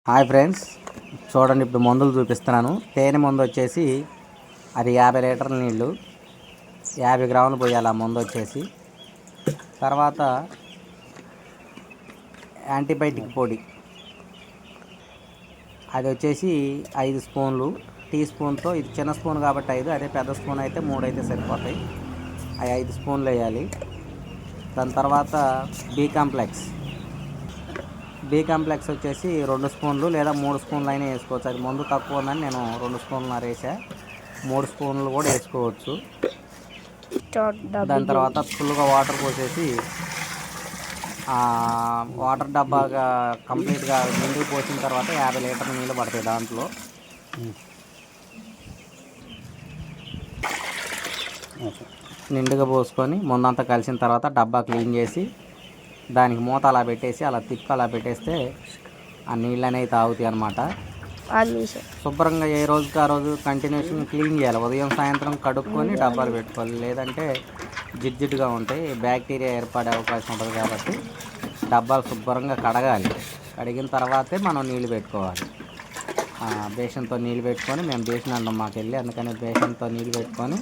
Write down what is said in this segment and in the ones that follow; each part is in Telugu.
హాయ్ ఫ్రెండ్స్, చూడండి ఇప్పుడు మందులు చూపిస్తున్నాను. తేనె మందు వచ్చేసి అది 50 లీటర్ల నీళ్ళు 50 గ్రాములు పోయాలి. ఆ మందు వచ్చేసి తర్వాత యాంటీబయాటిక్ పొడి అది వచ్చేసి 5 స్పూన్లు. టీ స్పూన్తో, ఇది చిన్న స్పూన్ కాబట్టి 5, అదే పెద్ద స్పూన్ అయితే 3 అయితే సరిపోతాయి. అవి 5 స్పూన్లు వేయాలి. దాని తర్వాత బి కాంప్లెక్స్ వచ్చేసి 2 స్పూన్లు లేదా 3 స్పూన్లు అయినా వేసుకోవచ్చు. అది మందు తక్కువ ఉందని నేను 2 స్పూన్లు వేసా. 3 స్పూన్లు కూడా వేసుకోవచ్చు. దాని తర్వాత ఫుల్గా వాటర్ పోసేసి వాటర్ డబ్బాగా కంప్లీట్గా నిండుకు పోసిన తర్వాత 50 లీటర్ల నీళ్ళు పడతాయి. దాంట్లో నిండుగా పోసుకొని ముందంతా కలిసిన తర్వాత డబ్బా క్లీన్ చేసి దానికి మూత అలా పెట్టేసి అలా తిప్పి అలా పెట్టేస్తే ఆ నీళ్ళు అనేవి తాగుతాయి అన్నమాట. శుభ్రంగా ఏ రోజుకి ఆ రోజు కంటిన్యూషన్ క్లీన్ చేయాలి. ఉదయం సాయంత్రం కడుక్కొని డబ్బాలు పెట్టుకోవాలి, లేదంటే జిడ్జిడ్డుగా ఉంటాయి, బ్యాక్టీరియా ఏర్పడే అవకాశం ఉంటుంది. కాబట్టి డబ్బాలు శుభ్రంగా కడగాలి. కడిగిన తర్వాతే మనం నీళ్ళు పెట్టుకోవాలి. బేషన్తో నీళ్ళు పెట్టుకొని, మేము బేషన్ అన్నాం మాకు వెళ్ళి, అందుకని బేషన్తో నీళ్ళు పెట్టుకొని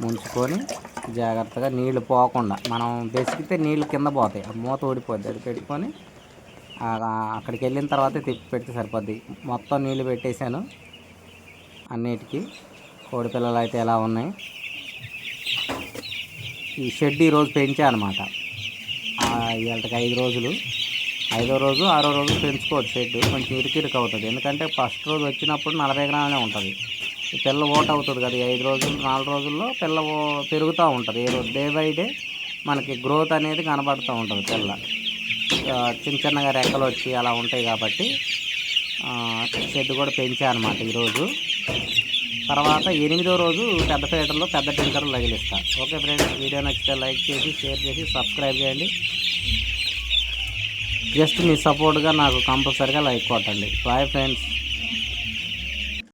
ముంచుకొని జాగ్రత్తగా నీళ్ళు పోకుండా మనం బెసికితే నీళ్ళు కింద పోతాయి, మూత ఊడిపోద్ది. అది పెట్టుకొని అక్కడికి వెళ్ళిన తర్వాత తిప్పి పెడితే సరిపోద్ది. మొత్తం నీళ్ళు పెట్టేశాను అన్నిటికీ. కోడి పిల్లలు అయితే ఎలా ఉన్నాయి. ఈ షెడ్ ఈరోజు పెంచా అనమాట. ఇవాళకి 5 రోజులు, 5వ రోజు 6వ రోజు పెంచుకోవచ్చు. షెడ్ కొంచెం ఇరుకిరుకు అవుతుంది, ఎందుకంటే ఫస్ట్ రోజు వచ్చినప్పుడు 40 గ్రాములే ఉంటుంది. పిల్ల ఓట అవుతుంది కదా. 5 రోజులు 4 రోజుల్లో పిల్ల పెరుగుతూ ఉంటుంది. ఏ రోజు డే బై డే మనకి గ్రోత్ అనేది కనబడుతూ ఉంటుంది. పిల్ల చిన్న చిన్నగా రెక్కలు వచ్చి అలా ఉంటాయి. కాబట్టి షెడ్ కూడా పెంచా అనమాట ఈరోజు. తర్వాత 8వ రోజు పెద్ద ఫీటర్లో పెద్ద టింకర్లు తగిలిస్తాను. ఓకే ఫ్రెండ్స్, వీడియో నచ్చితే లైక్ చేసి షేర్ చేసి సబ్స్క్రైబ్ చేయండి. జస్ట్ మీ సపోర్ట్గా నాకు కంపల్సరీగా లైక్ కొట్టండి. Bye friends.